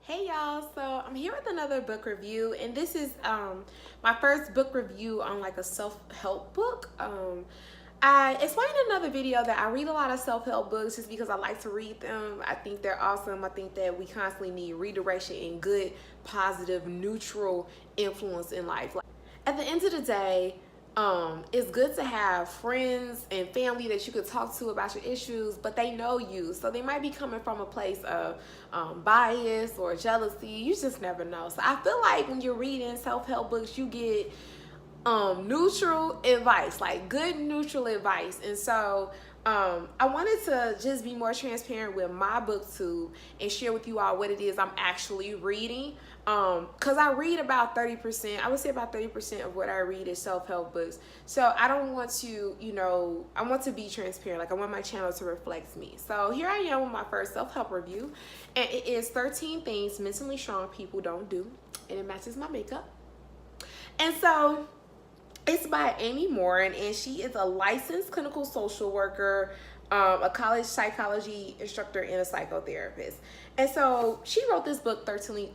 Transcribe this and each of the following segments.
Hey y'all, so I'm here with another book review, and this is my first book review on like a self-help book. I explained in another video that I read a lot of self-help books just because I like to read them. I think they're awesome. I think that we constantly need redirection and good, positive, neutral influence in life. Like, at the end of the day, it's good to have friends and family that you could talk to about your issues, but they know you, so they might be coming from a place of bias or jealousy. You just never know. So I feel like when you're reading self-help books, you get neutral advice, like good neutral advice. And so I wanted to just be more transparent with my booktube and share with you all what it is I'm actually reading. Because I read about 30%, I would say about 30% of what I read is self-help books. So I don't want to, I want to be transparent. Like, I want my channel to reflect me. So here I am with my first self-help review, and it is 13 things mentally strong people don't do, and it matches my makeup. And so it's by Amy Morin, and she is a licensed clinical social worker, a college psychology instructor, and a psychotherapist. And so she wrote this book, 13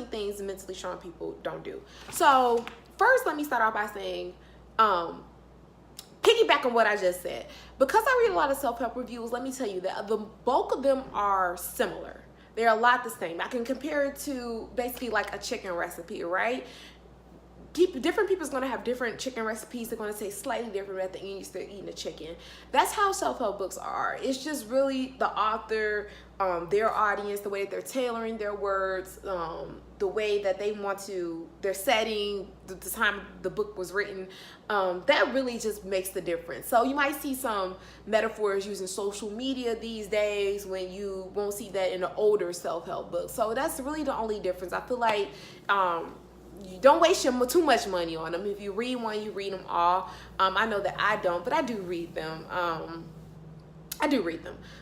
Things Mentally Strong People Don't Do. So first, let me start off by saying, piggyback on what I just said. Because I read a lot of self-help reviews, let me tell you that the bulk of them are similar. They're a lot the same. I can compare it to basically like a chicken recipe, right? Different people's going to have different chicken recipes. They're going to taste slightly different at the end you start eating the chicken. That's how self-help books are. It's just really the author, their audience, the way that they're tailoring their words, the way that they want to, their setting, the time the book was written, that really just makes the difference. So you might see some metaphors using social media these days when you won't see that in an older self-help book. So that's really the only difference. I feel like you don't waste too much money on them. If you read one, you read them all. I know that I don't, but I do read them.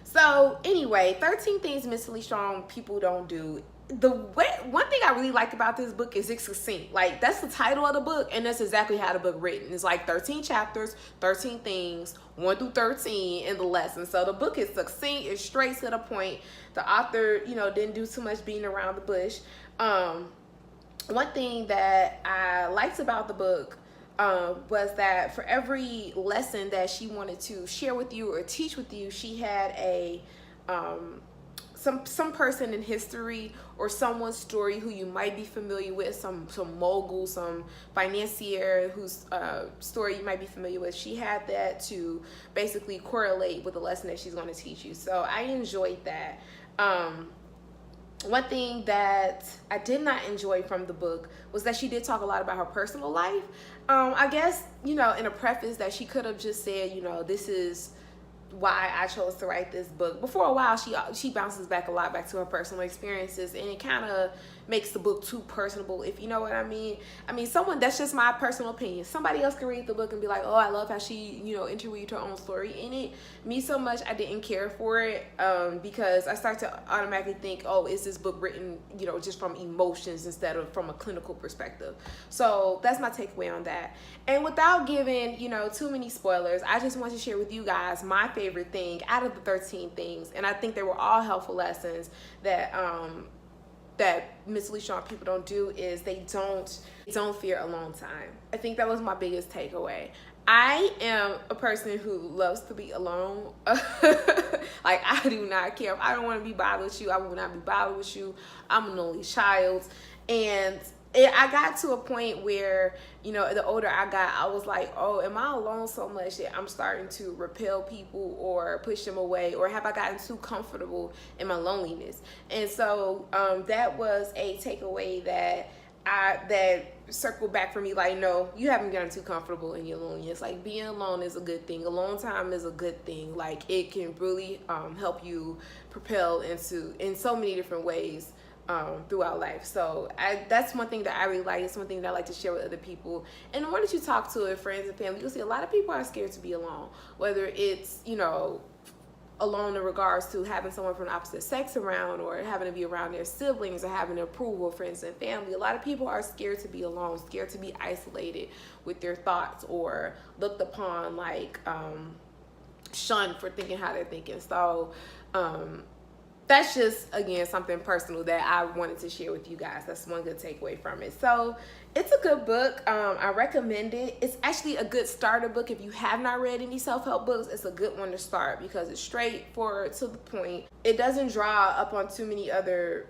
So anyway, 13 things mentally strong people don't do. One thing I really like about this book is it's succinct. Like, that's the title of the book, and that's exactly how the book written. It's like 13 chapters, 13 things, 1 through 13 in the lesson. So the book is succinct, it's straight to the point. The author, didn't do too much beating around the bush. One thing that I liked about the book was that for every lesson that she wanted to share with you or teach with you, she had a some person in history or someone's story who you might be familiar with, some mogul, some financier whose story you might be familiar with. She had that to basically correlate with the lesson that she's going to teach you. So I enjoyed that. One thing that I did not enjoy from the book was that she did talk a lot about her personal life. I guess, in a preface that she could have just said, this is why I chose to write this book. But for a while, she bounces back a lot back to her personal experiences, and it kind of makes the book too personable, if you know what I mean. That's just my personal opinion. Somebody else can read the book and be like, oh, I love how she, interweaved her own story in it. Me, so much, I didn't care for it because I start to automatically think, oh, is this book written, just from emotions instead of from a clinical perspective? So that's my takeaway on that. And without giving, too many spoilers, I just want to share with you guys my favorite thing out of the 13 things. And I think they were all helpful lessons that that mentally strong people don't do is they don't fear alone time. I think that was my biggest takeaway. I am a person who loves to be alone. Like, I do not care. If I don't want to be bothered with you, I will not be bothered with you. I'm an only child. And I got to a point where, the older I got, I was like, oh, am I alone so much that I'm starting to repel people or push them away? Or have I gotten too comfortable in my loneliness? And so that was a takeaway that circled back for me. Like, no, you haven't gotten too comfortable in your loneliness. Like, being alone is a good thing. Alone time is a good thing. Like, it can really help you propel in so many different ways throughout life. So that's one thing that I really like. It's one thing that I like to share with other people. And the more that you talk to friends and family, you'll see a lot of people are scared to be alone. Whether it's, alone in regards to having someone from the opposite sex around, or having to be around their siblings, or having approval of friends and family. A lot of people are scared to be alone, scared to be isolated with their thoughts, or looked upon like shunned for thinking how they're thinking. So that's just, again, something personal that I wanted to share with you guys. That's one good takeaway from it. So it's a good book. I recommend it. It's actually a good starter book. If you have not read any self-help books, it's a good one to start because it's straightforward, to the point. It doesn't draw up on too many other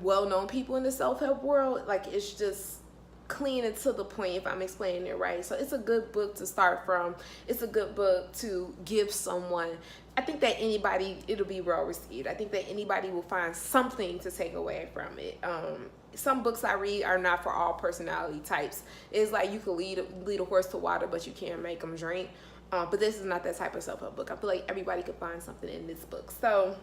well-known people in the self-help world. Like, it's just clean and to the point, if I'm explaining it right. So it's a good book to start from. It's a good book to give someone. I think that it'll be well received. I think that anybody will find something to take away from it. Some books I read are not for all personality types. It's like you could lead a horse to water, but you can't make them drink. But this is not that type of self-help book. I feel like everybody could find something in this book. So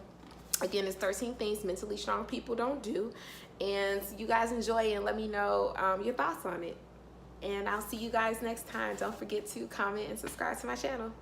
again, it's 13 things mentally strong people don't do. And you guys enjoy, and let me know your thoughts on it. And I'll see you guys next time. Don't forget to comment and subscribe to my channel.